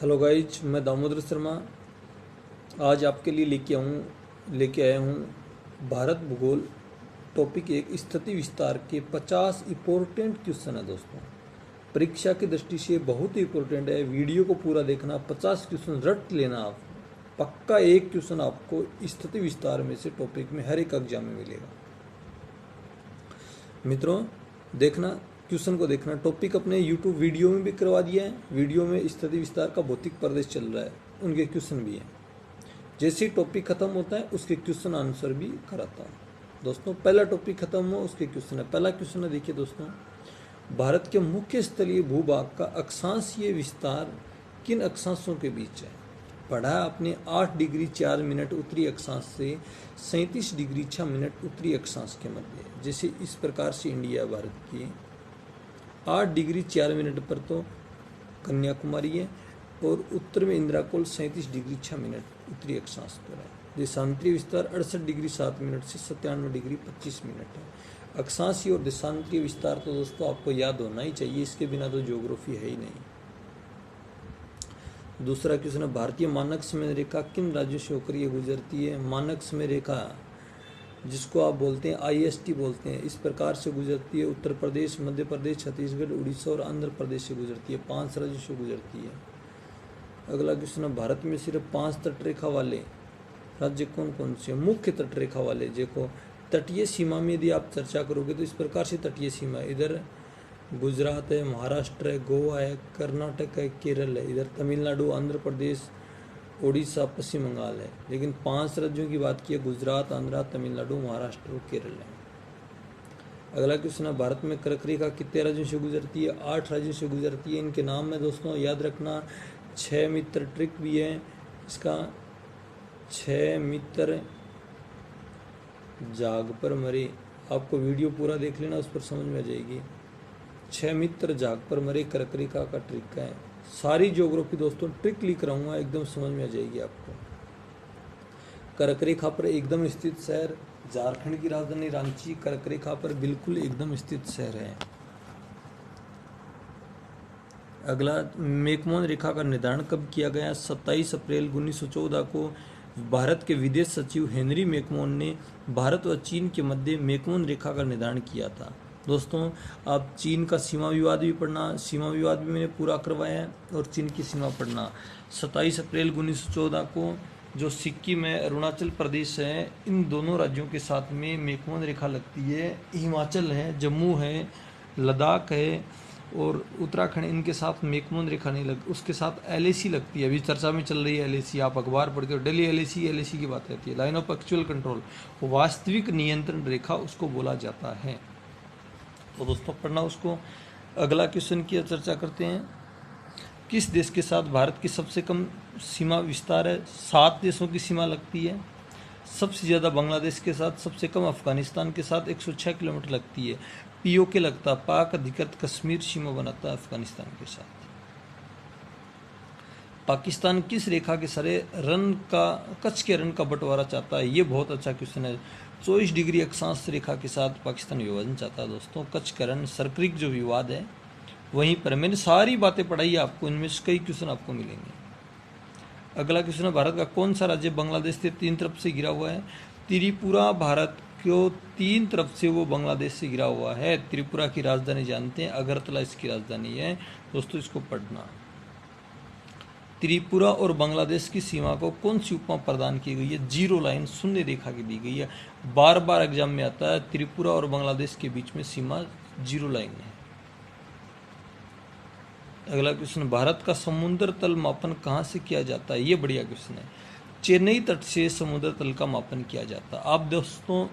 Hello guys, मैं दामोदर शर्मा आज आपके लिए लेके आया हूँ भारत भूगोल टॉपिक एक स्थिति विस्तार के 50 इम्पोर्टेंट क्वेश्चन है दोस्तों। परीक्षा की दृष्टि से बहुत ही इम्पोर्टेंट है। वीडियो को पूरा देखना, 50 क्वेश्चन रट लेना आप। पक्का एक क्वेश्चन आपको स्थिति विस्तार में से टॉपिक में हर एक एग्जाम में मिलेगा। मित्रों देखना, क्वेश्चन को देखना। टॉपिक अपने यूट्यूब वीडियो में भी करवा दिया है। वीडियो में स्थिति विस्तार का भौतिक प्रदेश चल रहा है, उनके क्वेश्चन भी हैं। जैसे ही टॉपिक खत्म होता है उसके क्वेश्चन आंसर भी कराता हूँ दोस्तों। पहला टॉपिक खत्म हुआ, उसके क्वेश्चन है। पहला क्वेश्चन है, देखिए दोस्तों, भारत के मुख्य स्थलीय भूभाग का अक्षांशीय विस्तार किन अक्षांशों के बीच है? पढ़ा आपने 8 डिग्री 4 मिनट उत्तरी अक्षांश से 37 डिग्री 6 मिनट उत्तरी अक्षांश के मध्य। जैसे इस प्रकार से इंडिया भारत की 8 डिग्री 4 मिनट पर तो कन्याकुमारी है और उत्तर में इंदिरा कोल 37 डिग्री 6 मिनट उत्तरी अक्षांश पर है। देशांतरीय विस्तार 68 डिग्री 7 मिनट से 97 डिग्री 25 मिनट है। अक्षांशीय और देशांतरीय विस्तार तो दोस्तों आपको याद होना ही चाहिए, इसके बिना तो ज्योग्राफी है ही नहीं। दूसरा क्वेश्चन है, भारतीय मानक समय रेखा किन राज्यों से होकर ये गुजरती है? मानक समय रेखा जिसको आप बोलते हैं IST बोलते हैं, इस प्रकार से गुजरती है। उत्तर प्रदेश, मध्य प्रदेश, छत्तीसगढ़, उड़ीसा और आंध्र प्रदेश से गुजरती है। 5 राज्यों से गुजरती है। अगला क्वेश्चन है, भारत में सिर्फ 5 तटरेखा वाले राज्य कौन कौन से? मुख्य तटरेखा वाले देखो, तटीय सीमा में यदि आप चर्चा करोगे तो इस प्रकार से तटीय सीमा है। इधर गुजरात है, महाराष्ट्र है, गोवा है, कर्नाटक है, केरल है। इधर तमिलनाडु, आंध्र प्रदेश, उड़ीसा, पश्चिम बंगाल है। लेकिन 5 राज्यों की बात की है, गुजरात, आंध्रा, तमिलनाडु, महाराष्ट्र और केरल है। अगला क्वेश्चन है, भारत में कर्क रेखा कितने राज्यों से गुजरती है? 8 राज्यों से गुजरती है। इनके नाम है दोस्तों, याद रखना। 6 मित्र ट्रिक भी है इसका। 6 मित्र जाग पर मरे। आपको वीडियो पूरा देख लेना, उस पर समझ में आ जाएगी। 6 मित्र जाग पर मरे कर्क रेखा का ट्रिक है। सारी ज्योग्राफी दोस्तों ट्रिक लिख रहा हूँ, एकदम समझ में आ जाएगी आपको। कर्क रेखा पर एकदम स्थित शहर, झारखंड की राजधानी रांची कर्क रेखा पर बिल्कुल एकदम स्थित शहर है। अगला, मैकमोहन रेखा का निर्धारण कब किया गया? 27 अप्रैल 1914 को भारत के विदेश सचिव हेनरी मैकमोहन ने भारत व चीन के मध्य मैकमोहन रेखा का निर्धारण किया था। दोस्तों आप चीन का सीमा विवाद भी पढ़ना, सीमा विवाद भी मैंने पूरा करवाया है, और चीन की सीमा पढ़ना। 27 अप्रैल 1914 को जो सिक्किम है, अरुणाचल प्रदेश है, इन दोनों राज्यों के साथ में मैकमोहन रेखा लगती है। हिमाचल है, जम्मू है, लद्दाख है और उत्तराखंड, इनके साथ मैकमोहन रेखा नहीं लग, उसके साथ LAC लगती है। अभी चर्चा में चल रही है LAC, आप अखबार पढ़ते हो डेली LAC की बात रहती है। लाइन ऑफ एक्चुअल कंट्रोल, वास्तविक नियंत्रण रेखा उसको बोला जाता है। तो दोस्तों पढ़ना उसको। अगला क्वेश्चन की चर्चा करते हैं, किस देश के साथ भारत की सबसे कम सीमा विस्तार है? 7 देशों की सीमा लगती है। सबसे ज़्यादा बांग्लादेश के साथ, सबसे कम अफगानिस्तान के साथ 106 किलोमीटर लगती है। POK लगता, पाक अधिकृत कश्मीर सीमा बनाता है अफगानिस्तान के साथ। पाकिस्तान किस रेखा के सरे रन का, कच्छ के रन का बंटवारा चाहता है? ये बहुत अच्छा क्वेश्चन है। 24 डिग्री अक्षांश रेखा के साथ पाकिस्तान विभाजन चाहता है दोस्तों। कच्छ का रन सर्क्रिक जो विवाद है वहीं पर। मैंने सारी बातें पढ़ाई आपको, इनमें से कई क्वेश्चन आपको मिलेंगे। अगला क्वेश्चन है, भारत का कौन सा राज्य बांग्लादेश से 3 तरफ से घिरा हुआ है? त्रिपुरा भारत को 3 तरफ से वो बांग्लादेश से घिरा हुआ है। त्रिपुरा की राजधानी जानते हैं, अगरतला इसकी राजधानी है दोस्तों, इसको पढ़ना। त्रिपुरा और बांग्लादेश की सीमा को कौन सी उपमा प्रदान की गई है? 0 लाइन, शून्य रेखा की दी गई है। बार बार एग्जाम में आता है, त्रिपुरा और बांग्लादेश के बीच में सीमा 0 लाइन है। अगला क्वेश्चन, भारत का समुद्र तल मापन कहाँ से किया जाता है? ये बढ़िया क्वेश्चन है। चेन्नई तट से समुद्र तल का मापन किया जाता है। आप दोस्तों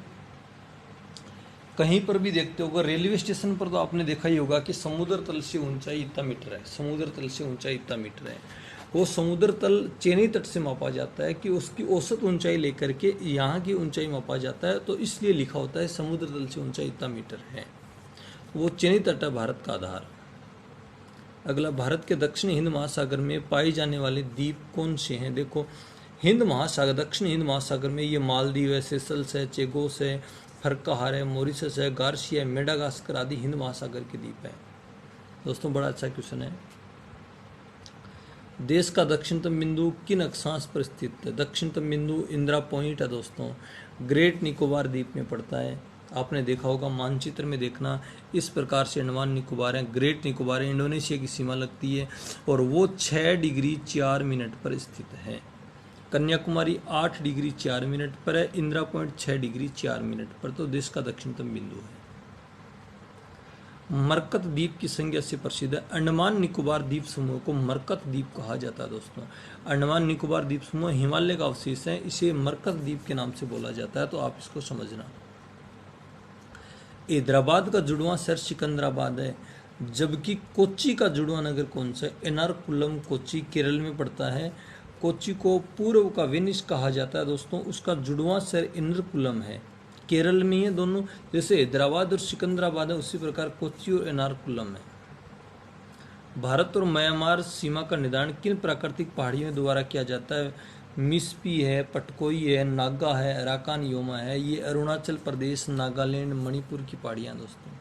कहीं पर भी देखते होगा, रेलवे स्टेशन पर तो आपने देखा ही होगा कि समुद्र तल से ऊंचाई इतना मीटर है, समुद्र तल से ऊंचाई इतना मीटर है। वो समुद्र तल चेन्नई तट से मापा जाता है कि उसकी औसत ऊंचाई लेकर के यहाँ की ऊंचाई मापा जाता है, तो इसलिए लिखा होता है समुद्र तल से ऊंचाई इतना मीटर है। वो चेन्नई तट है भारत का आधार। अगला, भारत के दक्षिण हिंद महासागर में पाए जाने वाले द्वीप कौन से हैं? देखो, हिंद महासागर, दक्षिण हिंद महासागर में ये मालदीव है, सेशल्स है, चेगोस है, फरकाहार है, मॉरिशस है, गार्सिया है, मेडागास्कर आदि हिंद महासागर के द्वीप हैं दोस्तों। बड़ा अच्छा क्वेश्चन है। देश का दक्षिणतम बिंदु किन अक्षांश पर स्थित है? दक्षिणतम बिंदु इंदिरा पॉइंट है दोस्तों, ग्रेट निकोबार द्वीप में पड़ता है। आपने देखा होगा मानचित्र में, देखना इस प्रकार से अंडमान निकोबार है, ग्रेट निकोबार है, इंडोनेशिया की सीमा लगती है और वो 6 डिग्री 4 मिनट पर स्थित है। कन्याकुमारी 8 डिग्री 4 मिनट पर है, इंदिरा पॉइंट 6 डिग्री 4 मिनट पर, तो देश का दक्षिणतम बिंदु है। मरकत द्वीप की संज्ञा से प्रसिद्ध है। अंडमान निकोबार द्वीप समूह को मरकत द्वीप कहा जाता है दोस्तों। अंडमान निकोबार द्वीप समूह हिमालय का अवशेष है, इसे मरकत द्वीप के नाम से बोला जाता है, तो आप इसको समझना। हैदराबाद का जुड़वां शहर सिकंदराबाद है, जबकि कोच्चि का जुड़वां नगर कौन सा है? एर्नाकुलम कोच्चि केरल में पड़ता है। कोच्चि को पूर्व का वेनिस कहा जाता है दोस्तों, उसका जुड़वां शहर एर्नाकुलम है, केरल में है दोनों। जैसे हैदराबाद और सिकंदराबाद है, उसी प्रकार कोच्चि और एर्नाकुलम है। भारत और म्यांमार सीमा का निर्धारण किन प्राकृतिक पहाड़ियों द्वारा किया जाता है? मिस्पी है, पटकोई है, नागा है, अराकान योमा है। ये अरुणाचल प्रदेश, नागालैंड, मणिपुर की पहाड़ियां दोस्तों।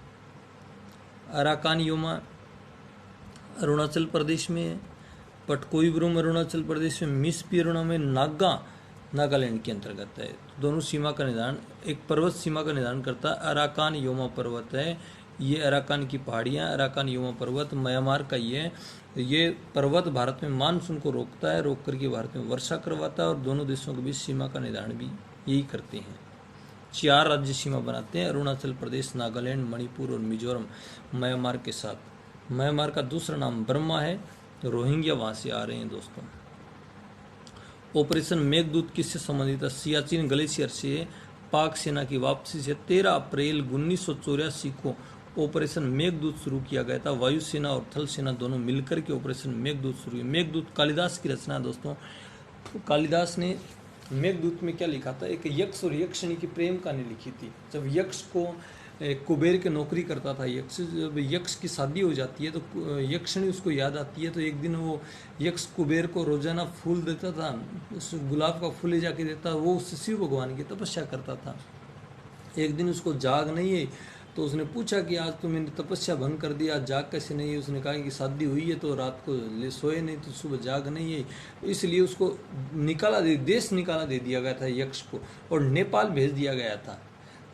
अराकान योमा अरुणाचल प्रदेश में है, पटकोई ब्रूम अरुणाचल प्रदेश में, मिस्पी अरुणा में, नागा नागालैंड के अंतर्गत है। दोनों सीमा का निर्धारण, एक पर्वत सीमा का निर्धारण करता है, अराकान योमा पर्वत है। ये अराकान की पहाड़ियाँ, अराकान योमा पर्वत म्यांमार का ही है। ये पर्वत भारत में मानसून को रोकता है, रोक करके भारत में वर्षा करवाता है, और दोनों देशों के बीच सीमा का निर्धारण भी यही करते हैं। 4 राज्य सीमा बनाते हैं, अरुणाचल प्रदेश, नागालैंड, मणिपुर और मिजोरम म्यांमार के साथ। म्यांमार का दूसरा नाम बर्मा है, रोहिंग्या वहाँ से आ रहे हैं दोस्तों। ऑपरेशन मेघदूत किससे संबंधित है? सियाचिन ग्लेशियर से पाक सेना की वापसी से 13 अप्रैल 1984 को ऑपरेशन मेघदूत शुरू किया गया था। वायुसेना और थल सेना दोनों मिलकर के ऑपरेशन मेघदूत शुरू हुई। मेघदूत कालिदास की रचना है दोस्तों। तो कालिदास ने मेघदूत में क्या लिखा था? एक यक्ष और यक्षिणी की प्रेम कहानी लिखी थी। जब यक्ष को कुबेर की नौकरी करता था यक्ष, जब यक्ष की शादी हो जाती है तो यक्षिणी उसको याद आती है, तो एक दिन वो यक्ष कुबेर को रोजाना फूल देता था, उस गुलाब का फूल ले जाके देता, वो उससे शिव भगवान की तपस्या करता था। एक दिन उसको जाग नहीं है, तो उसने पूछा कि आज तो मैंने तपस्या भंग कर दिया, आज जाग कैसे नहीं है? उसने कहा कि शादी हुई है तो रात को सोए नहीं, तो सुबह जाग नहीं है, इसलिए उसको देश निकाला दे दिया गया था यक्ष को, और नेपाल भेज दिया गया था।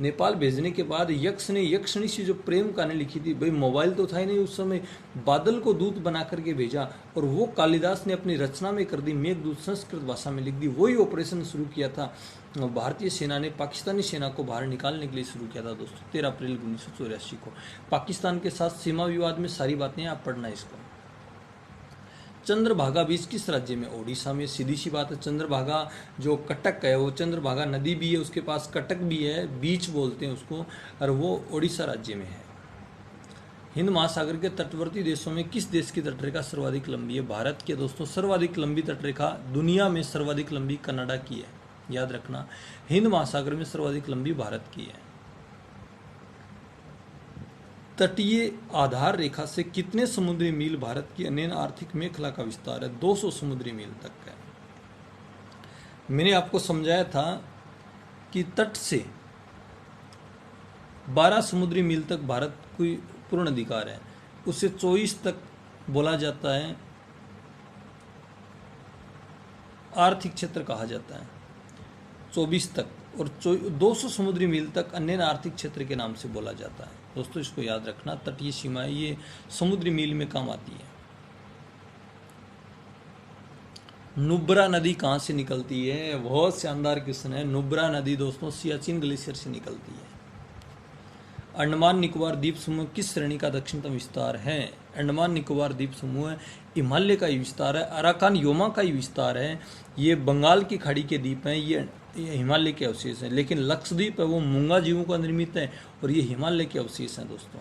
नेपाल भेजने के बाद यक्ष ने यक्षिणी से जो प्रेम कहानी लिखी थी, भाई मोबाइल तो था ही नहीं उस समय, बादल को दूत बना करके भेजा, और वो कालिदास ने अपनी रचना में कर दी, मेघदूत संस्कृत भाषा में लिख दी। वही ऑपरेशन शुरू किया था भारतीय सेना ने, पाकिस्तानी सेना को बाहर निकालने के लिए शुरू किया था दोस्तों, 13 अप्रैल 1984 को। पाकिस्तान के साथ सीमा विवाद में सारी बातें आप पढ़ना इसको। चंद्रभागा बीच किस राज्य में? ओडिशा में। सीधी सी बात है, चंद्रभागा जो कटक है, वो चंद्रभागा नदी भी है, उसके पास कटक भी है, बीच बोलते हैं उसको, और वो ओडिशा राज्य में है। हिंद महासागर के तटवर्ती देशों में किस देश की तटरेखा सर्वाधिक लंबी है? भारत की दोस्तों। सर्वाधिक लंबी तटरेखा दुनिया में सर्वाधिक लंबी कनाडा की है, याद रखना। हिंद महासागर में सर्वाधिक लंबी भारत की है। तटीय आधार रेखा से कितने समुद्री मील भारत की अन्य आर्थिक मेखला का विस्तार है? 200 समुद्री मील तक है। मैंने आपको समझाया था कि तट से 12 समुद्री मील तक भारत कोई पूर्ण अधिकार है, उससे 24 तक बोला जाता है आर्थिक क्षेत्र कहा जाता है, 24 तक, और 200 समुद्री मील तक अन्य आर्थिक क्षेत्र के नाम से बोला जाता है दोस्तों। इसको याद रखना, तटीय सीमाएं ये समुद्री मील में काम आती है। नुब्रा नदी कहाँ से निकलती है? बहुत शानदार क्वेश्चन है। नुब्रा नदी दोस्तों सियाचिन ग्लेशियर से निकलती है। अंडमान निकोबार द्वीप समूह किस श्रेणी का दक्षिणतम विस्तार है? अंडमान निकोबार द्वीप समूह हिमालय का ही विस्तार है, अराकान योमा का ही विस्तार है। ये बंगाल की खाड़ी के द्वीप हैं, ये हिमालय के अवशेष हैं। लेकिन लक्षद्वीप है वो मूंगा जीवों का निर्मित है, और ये हिमालय के अवशेष हैं दोस्तों।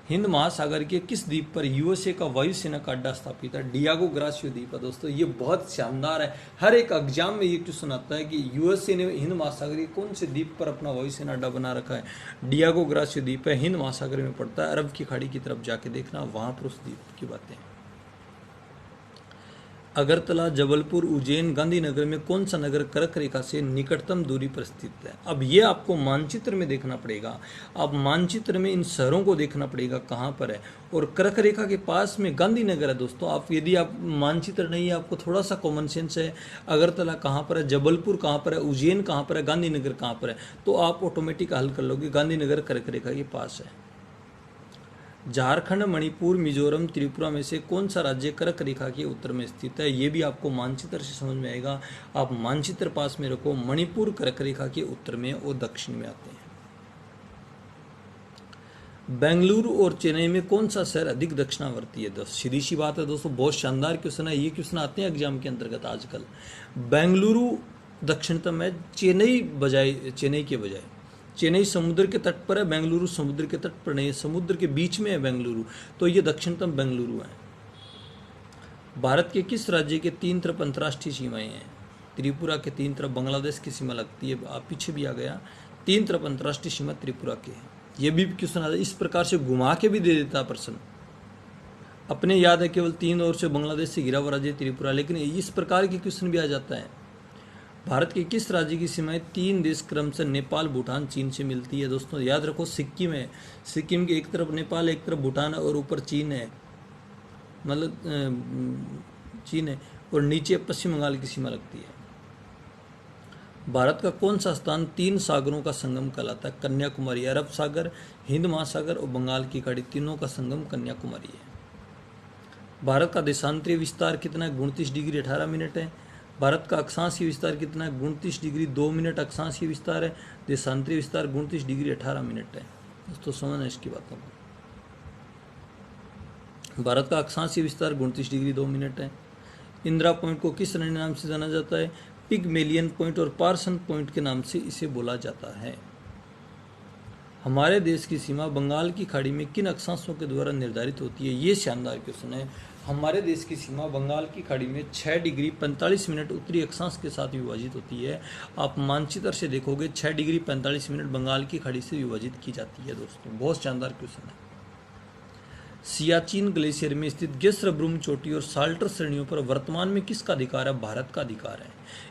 हिंद महासागर के किस द्वीप पर यूएसए का वायुसेना का अड्डा स्थापित है? डियागो ग्रासियो द्वीप है दोस्तों। ये बहुत शानदार है, हर एक एग्जाम में ये क्वेश्चन आता है कि यूएसए ने हिंद महासागर के कौन से द्वीप पर अपना वायुसेना अड्डा बना रखा है? डियागो ग्रासियो द्वीप है, हिंद महासागर में पड़ता है, अरब की खाड़ी की तरफ जाके देखना, वहां पर उस द्वीप की बातें। अगरतला, जबलपुर, उज्जैन, गांधीनगर में कौन सा नगर कर्क रेखा से निकटतम दूरी पर स्थित है? अब ये आपको मानचित्र में देखना पड़ेगा। आप मानचित्र में इन शहरों को देखना पड़ेगा कहाँ पर है। और कर्क रेखा के पास में गांधीनगर है दोस्तों। आप यदि आप मानचित्र नहीं है, आपको थोड़ा सा कॉमन सेंस है, अगरतला कहाँ पर है, जबलपुर कहाँ पर है, उज्जैन कहाँ पर है, गांधीनगर कहाँ पर है, तो आप ऑटोमेटिक हल कर लोगे। गांधीनगर कर्क रेखा के पास है। झारखंड, मणिपुर, मिजोरम, त्रिपुरा में से कौन सा राज्य कर्क रेखा के उत्तर में स्थित है? ये भी आपको मानचित्र से समझ में आएगा। आप मानचित्र पास में रखो। मणिपुर कर्क रेखा के उत्तर में और दक्षिण में आते हैं। बेंगलुरु और चेन्नई में कौन सा शहर अधिक दक्षिणावर्ती है? दोस्तों सीधी सी बात है दोस्तों, बहुत शानदार क्वेश्चन है। ये क्वेश्चन आते हैं एग्जाम के अंतर्गत आजकल। बेंगलुरु दक्षिणतम है चेन्नई के बजाय। चेन्नई समुद्र के तट पर है, बेंगलुरु समुद्र के तट पर नहीं है, समुद्र के बीच में है बेंगलुरु, तो ये दक्षिणतम बेंगलुरु है। भारत के किस राज्य के 3 तरफ अंतर्राष्ट्रीय सीमाएं हैं? त्रिपुरा के 3 तरफ बांग्लादेश की सीमा लगती है। आप पीछे भी आ गया, 3 तरफ अंतर्राष्ट्रीय सीमा त्रिपुरा के है। ये भी क्वेश्चन आता है, इस प्रकार से घुमा के भी दे देता प्रश्न। अपने याद है केवल 3 ओर से बांग्लादेश से घिरा हुआ राज्य त्रिपुरा, लेकिन इस प्रकार के क्वेश्चन भी आ जाता है। भारत के किस राज्य की सीमाएं 3 देश क्रम से नेपाल, भूटान, चीन से मिलती है? दोस्तों याद रखो, सिक्किम है। सिक्किम के एक तरफ नेपाल, एक तरफ भूटान और ऊपर चीन है, मतलब चीन है, और नीचे पश्चिम बंगाल की सीमा लगती है। भारत का कौन सा स्थान 3 सागरों का संगम कहलाता है? कन्याकुमारी। अरब सागर, हिंद महासागर और बंगाल की खाड़ी, तीनों का संगम कन्याकुमारी है। भारत का देशांतरीय विस्तार कितना है? 29 डिग्री 18 मिनट है। भारत का अक्षांशीय विस्तार कितना है? 29 डिग्री 2 मिनट अक्षांशीय विस्तार है। देशांतरीय विस्तार 29 डिग्री 18 मिनट है। दोस्तों समझना इसकी बातों को। भारत का अक्षांशीय विस्तार 29 डिग्री 2 मिनट है। इंदिरा पॉइंट को किस अन्य नाम से जाना जाता है? पिगमेलियन पॉइंट और पार्सन पॉइंट के नाम से इसे बोला जाता है। हमारे देश की सीमा बंगाल की खाड़ी में किन अक्षांशों के द्वारा निर्धारित होती है? ये शानदार क्वेश्चन है। हमारे देश की सीमा बंगाल की खाड़ी में 6 डिग्री 45 मिनट उत्तरी अक्षांश के साथ विभाजित होती है। आप मानचित्र से देखोगे 6 डिग्री 45 मिनट बंगाल की खाड़ी से विभाजित की जाती है। दोस्तों बहुत शानदार क्वेश्चन है। सियाचिन ग्लेशियर में स्थित गेस्रब्रूम चोटी और साल्टर श्रेणियों पर वर्तमान में किसका अधिकार है? भारत का अधिकार है।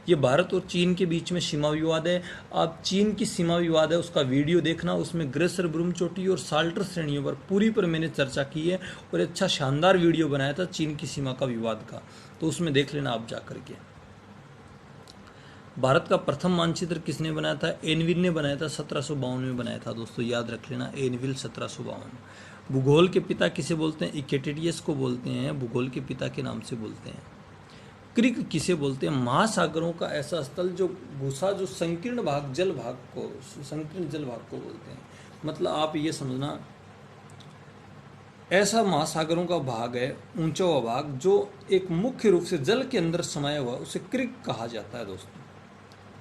ये भारत और चीन के बीच में सीमा विवाद है। आप चीन की सीमा विवाद है उसका वीडियो देखना, उसमें गेस्रब्रूम चोटी और साल्टर श्रेणियों पर पूरी पर मैंने चर्चा की है और अच्छा शानदार वीडियो बनाया था चीन की सीमा का विवाद का, तो उसमें देख लेना आप जाकर के। भारत का प्रथम मानचित्र किसने बनाया था? एनविल ने बनाया था, 1752 में बनाया था। दोस्तों याद रख लेना, एनविल 1752। भूगोल के पिता किसे बोलते हैं? इक्वेटिडियस को बोलते हैं, भूगोल के पिता के नाम से बोलते हैं। क्रिक किसे बोलते हैं? महासागरों का ऐसा स्थल जो घुसा, जो संकीर्ण भाग, जल भाग को, संकीर्ण जल भाग को बोलते हैं। मतलब आप ये समझना, ऐसा महासागरों का भाग है, ऊंचा हुआ भाग, जो एक मुख्य रूप से जल के अंदर समाया हुआ, उसे क्रिक कहा जाता है। दोस्तों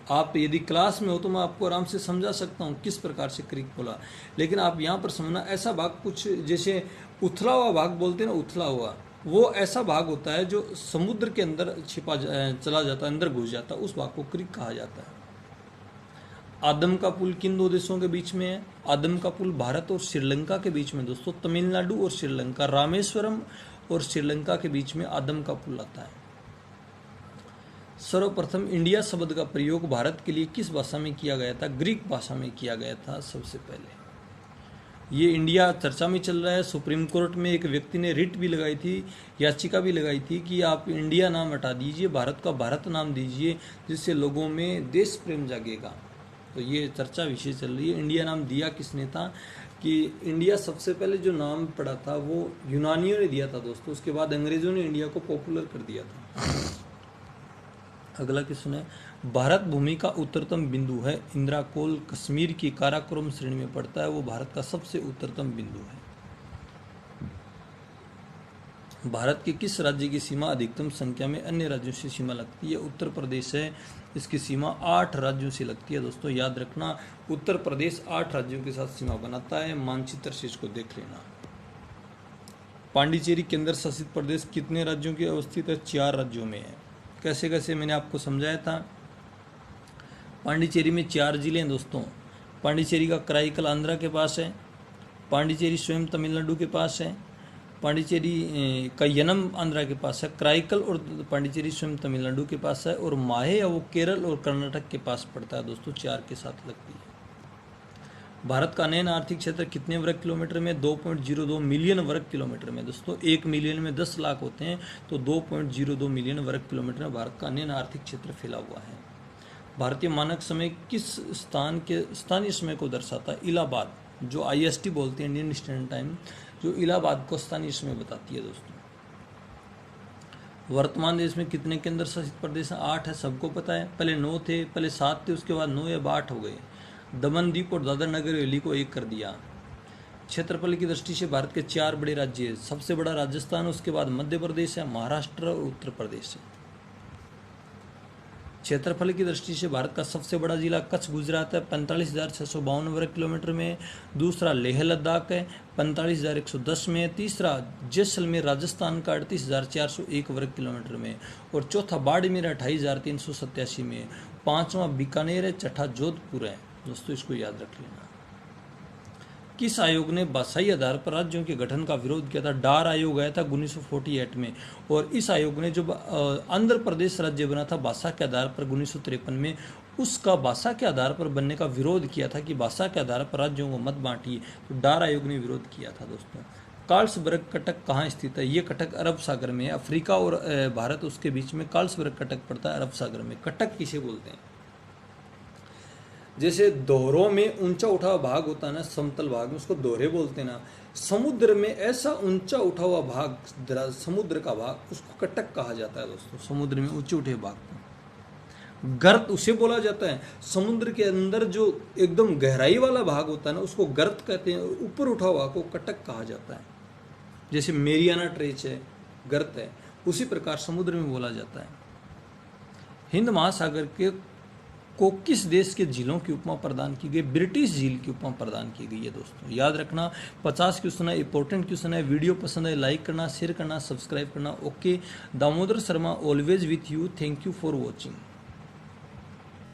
आप यदि क्लास में हो तो मैं आपको आराम से समझा सकता हूँ किस प्रकार से क्रिक बोला, लेकिन आप यहाँ पर समझना, ऐसा भाग कुछ जैसे उथला हुआ भाग बोलते हैं ना, उथला हुआ, वो ऐसा भाग होता है जो समुद्र के अंदर चला जाता है, अंदर घुस जाता है, उस भाग को क्रिक कहा जाता है। आदम का पुल किन 2 देशों के बीच में है? आदम का पुल भारत और श्रीलंका के बीच में। दोस्तों तमिलनाडु और श्रीलंका, रामेश्वरम और श्रीलंका के बीच में आदम का पुल आता है। सर्वप्रथम इंडिया शब्द का प्रयोग भारत के लिए किस भाषा में किया गया था? ग्रीक भाषा में किया गया था सबसे पहले। ये इंडिया चर्चा में चल रहा है। सुप्रीम कोर्ट में एक व्यक्ति ने रिट भी लगाई थी, याचिका भी लगाई थी कि आप इंडिया नाम हटा दीजिए, भारत का भारत नाम दीजिए, जिससे लोगों में देश प्रेम जागेगा। तो ये चर्चा विषय चल रही है। इंडिया नाम दिया किसने था? कि इंडिया सबसे पहले जो नाम पड़ा था वो यूनानियों ने दिया था दोस्तों, उसके बाद अंग्रेजों ने इंडिया को पॉपुलर कर दिया था। अगला क्वेश्चन है, भारत भूमि का उत्तरतम बिंदु है? इंदिरा कोल कश्मीर की काराकोरम श्रेणी में पड़ता है, वो भारत का सबसे उत्तरतम बिंदु है। भारत के किस राज्य की सीमा अधिकतम संख्या में अन्य राज्यों से सीमा लगती है? उत्तर प्रदेश है, इसकी सीमा 8 राज्यों से लगती है। दोस्तों याद रखना, उत्तर प्रदेश 8 राज्यों के साथ सीमा बनाता है। मानचित्र से इसको देख लेना। पांडिचेरी केंद्र शासित प्रदेश कितने राज्यों की अवस्थित है? 4 राज्यों में है। कैसे कैसे मैंने आपको समझाया था। पांडिचेरी में 4 जिले हैं दोस्तों। पांडिचेरी का कराईकल आंध्रा के पास है, पांडिचेरी स्वयं तमिलनाडु के पास है, पांडिचेरी का यनम आंध्रा के पास है, कराईकल और पांडिचेरी स्वयं तमिलनाडु के पास है, और माहे वो केरल और कर्नाटक के पास पड़ता है दोस्तों, 4 के साथ लगती है। भारत का नैन आर्थिक क्षेत्र कितने वर्ग किलोमीटर में? 2.02 मिलियन वर्ग किलोमीटर में दोस्तों। 1 मिलियन में 10 लाख होते हैं, तो 2.02 मिलियन वर्ग किलोमीटर में भारत का नैन आर्थिक क्षेत्र फैला हुआ है। भारतीय मानक समय किस स्थान के स्थानीय समय को दर्शाता है? इलाहाबाद, जो IST बोलते हैं, इंडियन स्टैंडर्ड टाइम, जो इलाहाबाद को स्थानीय समय बताती है दोस्तों। वर्तमान देश में कितने केंद्र शासित प्रदेश हैं? 8 है, सबको पता है। पहले 9 थे, पहले 7 थे, उसके बाद 9 या 8 हो गए। दमन द्वीप और दादर नगर हवेली को एक कर दिया। क्षेत्रफल की दृष्टि से भारत के 4 बड़े राज्य हैं। सबसे बड़ा राजस्थान, उसके बाद मध्य प्रदेश है, महाराष्ट्र और उत्तर प्रदेश है। क्षेत्रफल की दृष्टि से भारत का सबसे बड़ा जिला कच्छ गुजरात है, 45,652 वर्ग किलोमीटर में। दूसरा लेह लद्दाख है, 45,110 में। तीसरा जैसलमेर राजस्थान का 38,401 वर्ग किलोमीटर में। और चौथा बाड़मेर 28,387 में। पांचवा बीकानेर है, छठा जोधपुर है दोस्तों, इसको याद रख लेना। किस आयोग ने भाषाई आधार पर राज्यों के गठन का विरोध किया था? डार आयोग आया था 1948 में, और इस आयोग ने जो आंध्र प्रदेश राज्य बना था भाषा के आधार पर 1953 में, उसका भाषा के आधार पर बनने का विरोध किया था कि भाषा के आधार पर राज्यों को मत बांटिए, तो डार आयोग ने विरोध किया था दोस्तों। कार्ल्सबर्ग कटक कहाँ स्थित है? ये कटक अरब सागर में है। अफ्रीका और भारत उसके बीच में कार्ल्सबर्ग कटक पड़ता है, अरब सागर में। कटक किसे बोलते हैं? जैसे दोहरों में ऊंचा उठा हुआ भाग होता है ना, समतल भाग में, उसको दोहरे बोलते हैं ना। समुद्र में ऐसा ऊंचा उठा हुआ भाग, समुद्र का भाग, उसको कटक कहा जाता है दोस्तों। समुद्र में ऊंचे उठे भाग को गर्त उसे बोला जाता है। समुद्र के अंदर जो एकदम गहराई वाला भाग होता है ना, उसको गर्त कहते हैं। ऊपर उठा हुआ को कटक कहा जाता है। जैसे मेरियाना ट्रेंच है, गर्त है, उसी प्रकार समुद्र में बोला जाता है। हिंद महासागर के को किस देश के झीलों की उपमा प्रदान की गई? ब्रिटिश झील की उपमा प्रदान की गई है दोस्तों, याद रखना। 50 क्वेश्चन है, इंपॉर्टेंट क्वेश्चन है। वीडियो पसंद है, लाइक करना, शेयर करना, सब्सक्राइब करना। Okay, Damodar Sharma always with you. Thank you for watching.